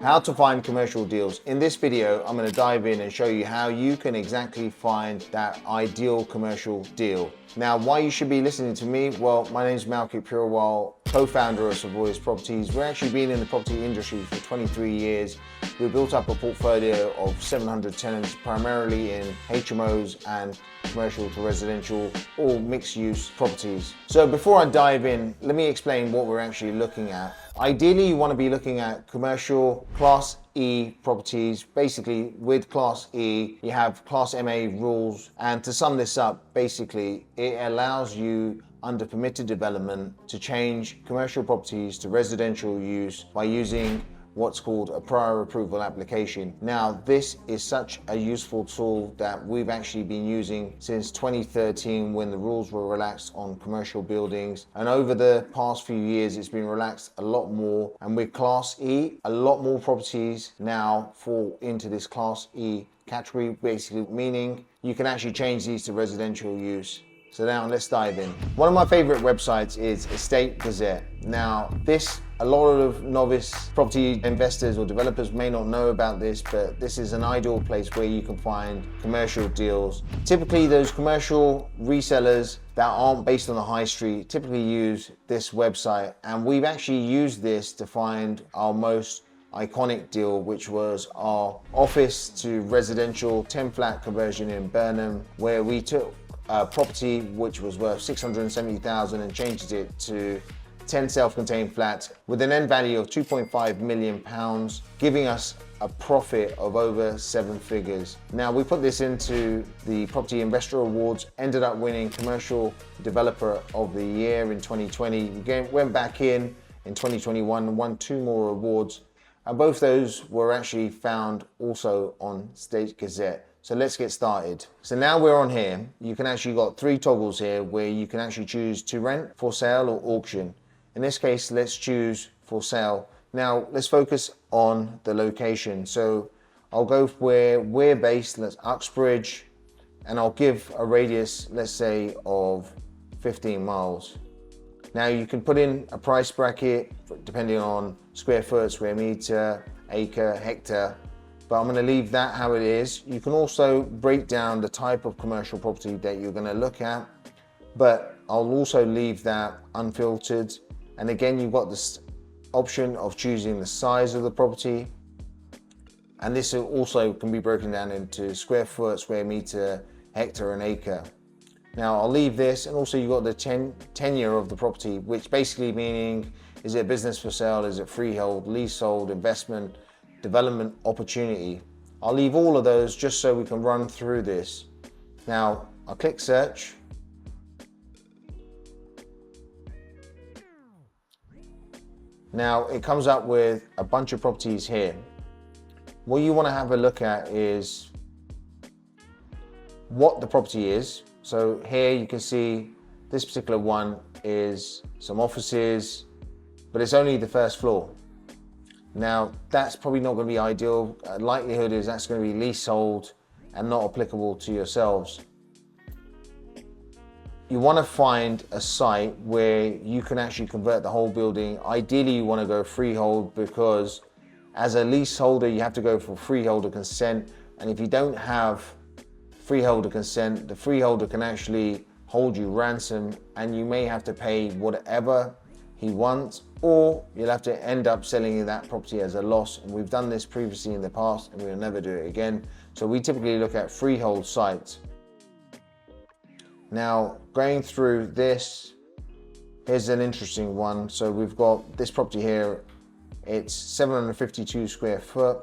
How to find commercial deals. In this video, I'm going to dive in and show you how you can exactly find that ideal commercial deal. Now, why you should be listening to me? Well, my name is Malky Purewal, co-founder of Savoys Properties. We're actually been in the property industry for 23 years. We built up a portfolio of 700 tenants, primarily in HMOs and commercial to residential or mixed use properties. So before I dive in, let me explain what we're actually looking at. Ideally, you want to be looking at commercial Class E properties. Basically, with Class E, you have Class MA rules. And to sum this up, basically, it allows you under permitted development to change commercial properties to residential use by using what's called a prior approval application. Now, this is such a useful tool that we've actually been using since 2013 when the rules were relaxed on commercial buildings. And over the past few years, it's been relaxed a lot more. And with Class E, a lot more properties now fall into this Class E category, basically meaning you can actually change these to residential use. So now let's dive in. One of my favorite websites is Gazette. Now a lot of novice property investors or developers may not know about this, but this is an ideal place where you can find commercial deals. Typically those commercial resellers that aren't based on the high street typically use this website. And we've actually used this to find our most iconic deal, which was our office to residential 10 flat conversion in Burnham, where we took a property which was worth 670,000 and changed it to 10 self-contained flats with an end value of 2.5 million pounds, giving us a profit of over 7 figures. Now, we put this into the Property Investor Awards, ended up winning Commercial Developer of the Year in 2020. We went back in 2021 and won 2 more awards. And both those were actually found also on State Gazette. So let's get started. So now we're on here. You can actually got 3 toggles here where you can actually choose to rent, for sale or auction. In this case, let's choose for sale. Now let's focus on the location. So I'll go where we're based, let's Uxbridge, and I'll give a radius, let's say of 15 miles. Now you can put in a price bracket depending on square foot, square meter, acre, hectare, but I'm going to leave that how it is. You can also break down the type of commercial property that you're going to look at, but I'll also leave that unfiltered. And again, you've got this option of choosing the size of the property. And this also can be broken down into square foot, square meter, hectare and acre. Now I'll leave this, and also you've got the tenure of the property, which basically meaning, is it business for sale, is it freehold, leasehold, investment, development opportunity. I'll leave all of those just so we can run through this. Now I'll click search. Now it comes up with a bunch of properties here. What you want to have a look at is what the property is. So here you can see this particular one is some offices, but it's only the first floor. Now that's probably not going to be ideal. Likelihood is that's going to be leasehold and not applicable to yourselves. You want to find a site where you can actually convert the whole building. Ideally you want to go freehold, because as a leaseholder you have to go for freeholder consent, and if you don't have freeholder consent, the freeholder can actually hold you ransom and you may have to pay whatever he wants, or you'll have to end up selling that property as a loss. And we've done this previously in the past and we'll never do it again. So we typically look at freehold sites. Now going through this, here's an interesting one. So we've got this property here. It's 752 square foot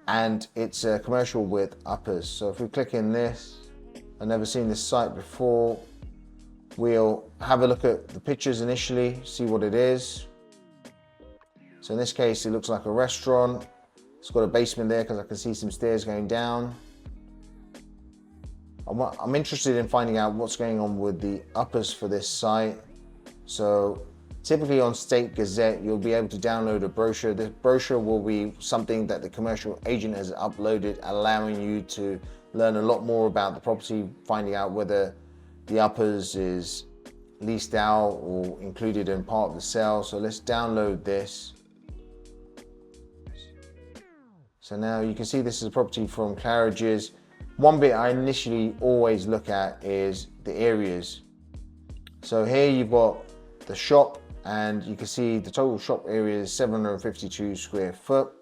and it's a commercial with uppers. So if we click in this, I've never seen this site before. We'll have a look at the pictures initially, see what it is. So in this case, it looks like a restaurant. It's got a basement there because I can see some stairs going down. I'm interested in finding out what's going on with the uppers for this site. So typically on State Gazette, you'll be able to download a brochure. This brochure will be something that the commercial agent has uploaded, allowing you to learn a lot more about the property, finding out whether the uppers is leased out or included in part of the sale. So let's download this. So now you can see this is a property from Claridge's. One bit I initially always look at is the areas. So here you've got the shop, and you can see the total shop area is 752 square foot.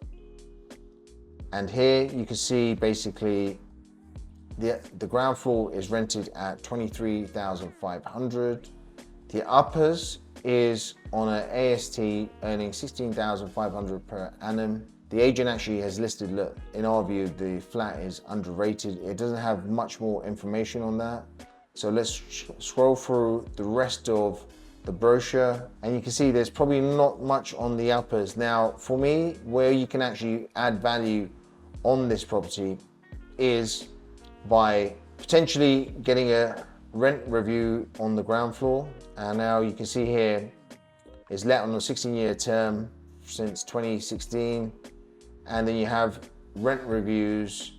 And here you can see basically the ground floor is rented at 23,500. The uppers is on an AST earning 16,500 per annum. The agent actually has listed, look, in our view, the flat is underrated. It doesn't have much more information on that. So let's scroll through the rest of the brochure, and you can see there's probably not much on the uppers. Now, for me, where you can actually add value on this property is by potentially getting a rent review on the ground floor. And now you can see here, it's let on a 16-year term since 2016. And then you have rent reviews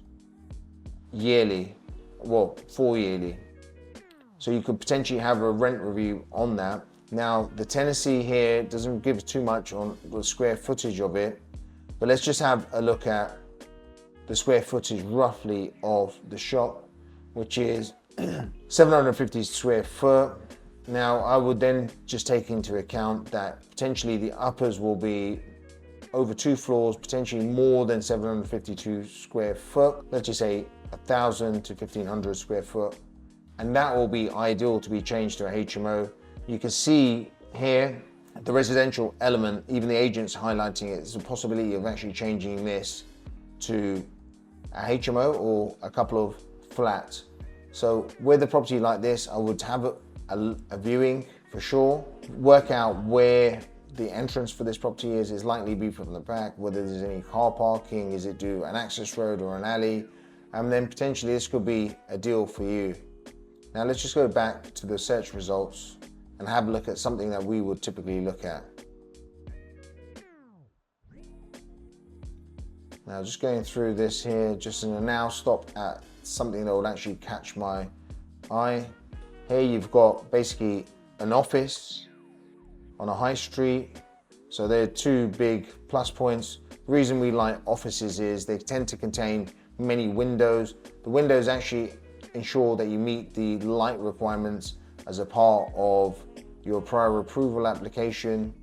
yearly, well, 4 yearly. So you could potentially have a rent review on that. Now, the tenancy here doesn't give too much on the square footage of it, but let's just have a look at the square footage roughly of the shop, which is 750 square foot. Now, I would then just take into account that potentially the uppers will be over 2 floors, potentially more than 752 square foot. Let's just say 1,000 to 1,500 square foot. And that will be ideal to be changed to a HMO. You can see here the residential element, even the agent's highlighting it. There's a possibility of actually changing this to a HMO or a couple of flats. So with a property like this, I would have a viewing for sure, work out where the entrance for this property is likely to be from the back, whether there's any car parking, is it due an access road or an alley, and then potentially this could be a deal for you. Now let's just go back to the search results and have a look at something that we would typically look at. Now just going through this here, just in a now stop at something that will actually catch my eye. Here you've got basically an office on a high street. So there are 2 big plus points. The reason we like offices is they tend to contain many windows. The windows actually ensure that you meet the light requirements as a part of your prior approval application.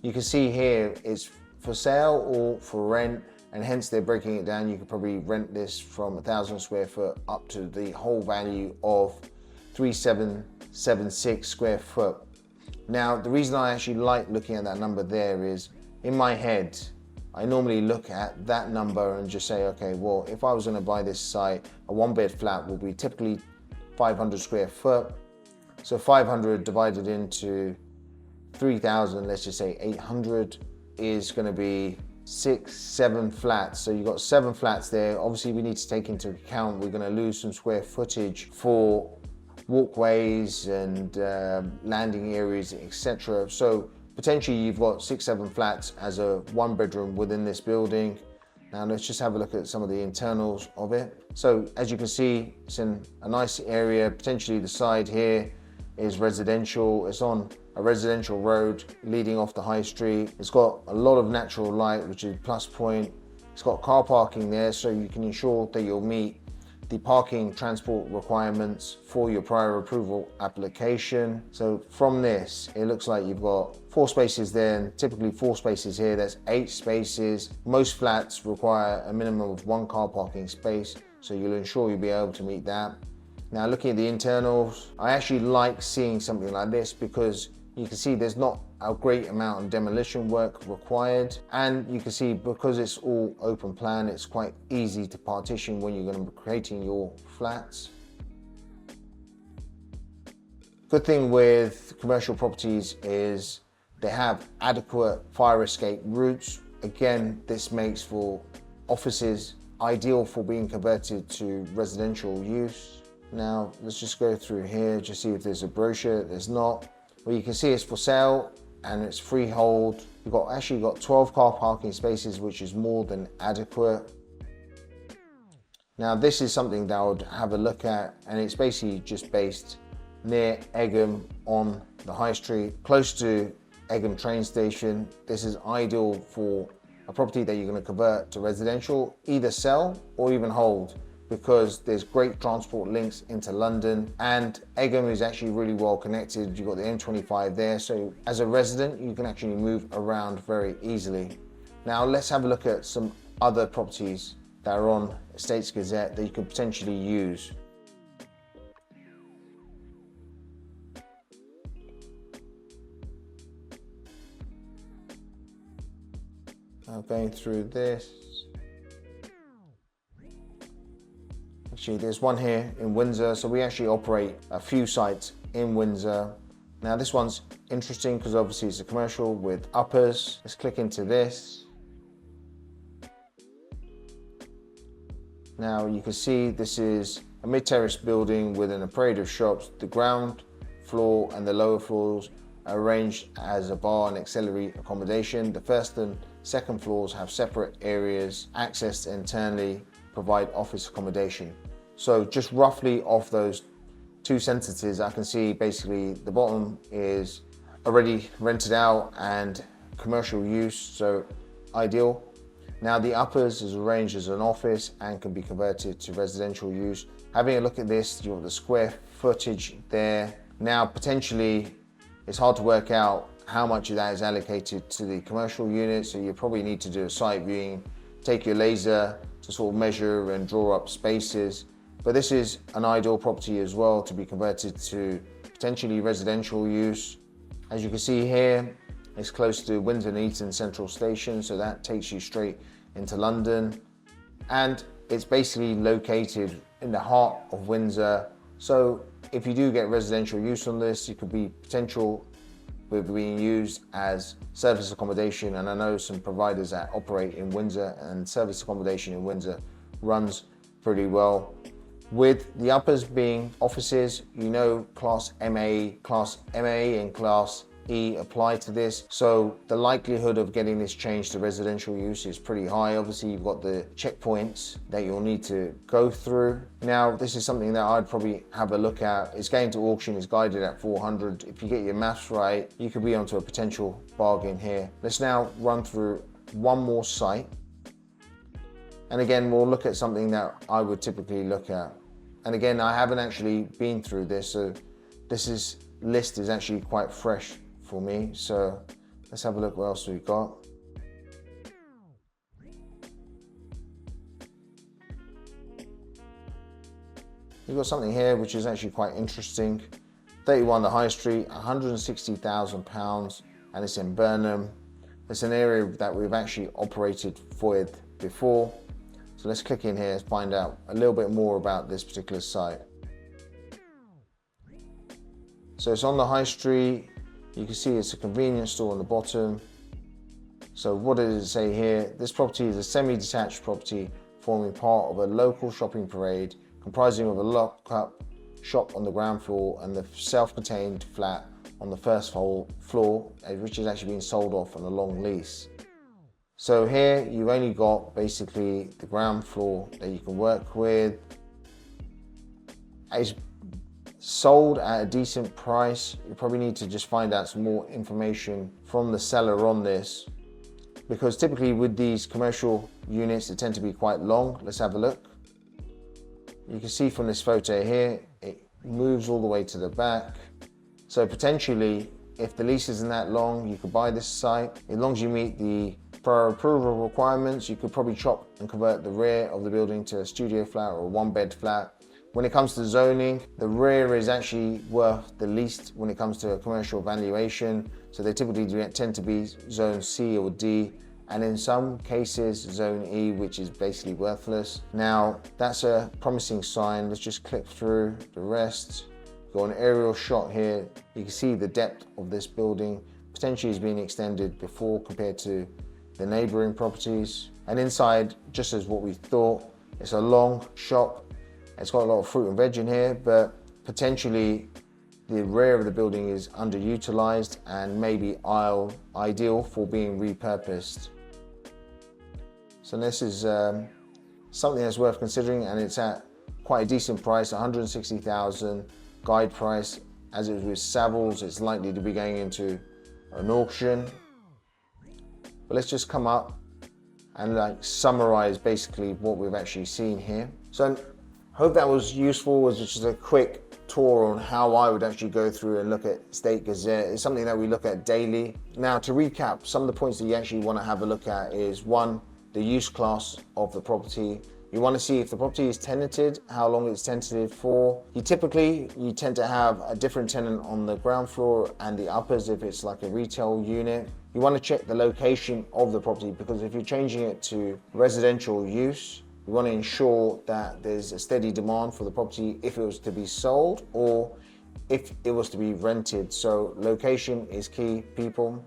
You can see here it's for sale or for rent, and hence they're breaking it down. You could probably rent this from 1,000 square foot up to the whole value of 3,776 square foot. Now, the reason I actually like looking at that number there is, in my head, I normally look at that number and just say, okay, well, if I was gonna buy this site, a 1-bed flat will be typically 500 square foot. So 500 divided into 3,000, let's just say 800, is gonna be 6, 7 flats. So you've got 7 flats there. Obviously we need to take into account we're gonna lose some square footage for walkways and landing areas, etc. So potentially you've got 6, 7 flats as a 1-bedroom within this building. Now let's just have a look at some of the internals of it. So as you can see, it's in a nice area. Potentially the side here is residential. It's on a residential road leading off the high street. It's got a lot of natural light, which is a plus point. It's got car parking there, so you can ensure that you'll meet the parking transport requirements for your prior approval application. So from this, it looks like you've got 4 spaces there, and typically 4 spaces here. That's 8 spaces. Most flats require a minimum of 1 car parking space, so you'll ensure you'll be able to meet that. Now looking at the internals, I actually like seeing something like this because you can see there's not a great amount of demolition work required, and you can see because it's all open plan, it's quite easy to partition when you're going to be creating your flats. Good thing with commercial properties is they have adequate fire escape routes. Again, this makes for offices ideal for being converted to residential use. Now let's just go through here, just see if there's a brochure. There's not. Well, you can see it's for sale and it's freehold. You've actually got 12 car parking spaces, which is more than adequate. Now this is something that I would have a look at, and it's basically just based near Egham on the high street, close to Egham train station. This is ideal for a property that you're going to convert to residential, either sell or even hold, because there's great transport links into London, and Egham is actually really well connected. You've got the M25 there, so as a resident you can actually move around very easily. Now let's have a look at some other properties that are on Estates Gazette that you could potentially use. Going through this. Actually, there's one here in Windsor, so we actually operate a few sites in Windsor. Now this one's interesting because obviously it's a commercial with uppers. Let's click into this. Now you can see this is a mid-terrace building within a parade of shops. The ground floor and the lower floors are arranged as a bar and auxiliary accommodation. The first and second floors have separate areas accessed internally, provide office accommodation. So just roughly off those two sentences, I can see basically the bottom is already rented out and commercial use, so ideal. Now the uppers is arranged as an office and can be converted to residential use. Having a look at this, you have the square footage there. Now potentially it's hard to work out how much of that is allocated to the commercial unit, so you probably need to do a site viewing, take your laser to sort of measure and draw up spaces. But this is an ideal property as well to be converted to potentially residential use. As you can see here, it's close to Windsor and Eton Central Station, so that takes you straight into London. And it's basically located in the heart of Windsor. So if you do get residential use on this, it could be potential with being used as service accommodation. And I know some providers that operate in Windsor, and service accommodation in Windsor runs pretty well. With the uppers being offices, you know, Class MA and Class E apply to this. So the likelihood of getting this changed to residential use is pretty high. Obviously you've got the checkpoints that you'll need to go through. Now this is something that I'd probably have a look at. It's going to auction, it's guided at 400. If you get your maths right, you could be onto a potential bargain here. Let's now run through one more site. And again, we'll look at something that I would typically look at. And again, I haven't actually been through this, so this list is actually quite fresh for me. So let's have a look what else we've got. We've got something here which is actually quite interesting. 31 The High Street, £160,000, and it's in Burnham. It's an area that we've actually operated with before. So let's click in here and find out a little bit more about this particular site. So it's on the High Street. You can see it's a convenience store on the bottom. So what does it say here? This property is a semi-detached property forming part of a local shopping parade comprising of a lock-up shop on the ground floor and the self-contained flat on the first floor, which is actually being sold off on a long lease. So here you've only got basically the ground floor that you can work with. It's sold at a decent price. You probably need to just find out some more information from the seller on this, because typically with these commercial units, they tend to be quite long. Let's have a look. You can see from this photo here, it moves all the way to the back. So potentially, if the lease isn't that long, you could buy this site. As long as you meet the prior approval requirements, you could probably chop and convert the rear of the building to a studio flat or a one-bed flat. When it comes to zoning, the rear is actually worth the least when it comes to a commercial valuation. So they typically tend to be zone C or D, and in some cases zone E, which is basically worthless. Now that's a promising sign. Let's just click through the rest. Got an aerial shot here. You can see the depth of this building potentially has been extended before compared to the neighboring properties. And inside, just as what we thought, it's a long shop. It's got a lot of fruit and veg in here, but potentially the rear of the building is underutilized and maybe ideal for being repurposed. So this is something that's worth considering, and it's at quite a decent price, 160,000 guide price. As it was with Savoys, it's likely to be going into an auction. But let's just come up and like summarize basically what we've actually seen here. So hope that was useful. It was just a quick tour on how I would actually go through and look at State Gazette. It's something that we look at daily. Now, to recap, some of the points that you actually want to have a look at is 1, the use class of the property. You want to see if the property is tenanted, how long it's tenanted for. You tend to have a different tenant on the ground floor and the uppers if it's like a retail unit. You want to check the location of the property, because if you're changing it to residential use, you want to ensure that there's a steady demand for the property if it was to be sold or if it was to be rented. So location is key, people.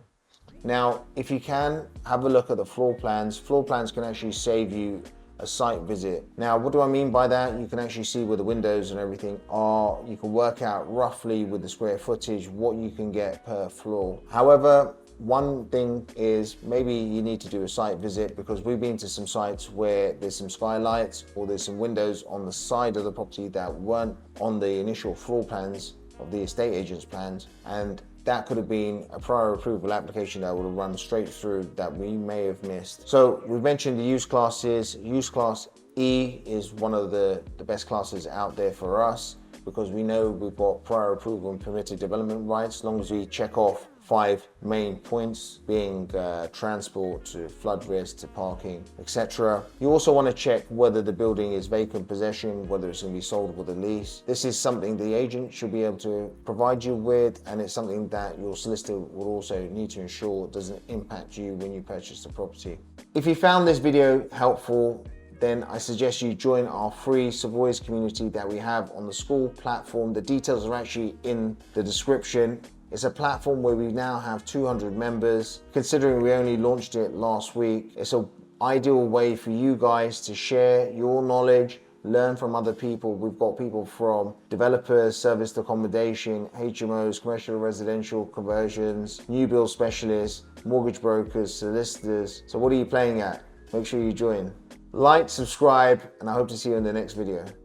Now, if you can, have a look at the floor plans. Floor plans can actually save you a site visit. Now, what do I mean by that? You can actually see where the windows and everything are. You can work out roughly with the square footage what you can get per floor. However, one thing is maybe you need to do a site visit, because we've been to some sites where there's some skylights or there's some windows on the side of the property that weren't on the initial floor plans of the estate agent's plans, and that could have been a prior approval application that would have run straight through that we may have missed. So we've mentioned the use classes. Use class E is one of the best classes out there for us, because we know we've got prior approval and permitted development rights, as long as we check off 5 main points, being transport to flood risk to parking, etc. You also want to check whether the building is vacant possession, whether it's going to be sold with a lease. This is something the agent should be able to provide you with, and it's something that your solicitor will also need to ensure doesn't impact you when you purchase the property. If you found this video helpful, then I suggest you join our free Savoys community that we have on the school platform. The details are actually in the description. It's a platform where we now have 200 members. Considering we only launched it last week, it's an ideal way for you guys to share your knowledge, learn from other people. We've got people from developers, serviced accommodation, HMOs, commercial residential conversions, new build specialists, mortgage brokers, solicitors. So what are you playing at? Make sure you join. Like, subscribe, and I hope to see you in the next video.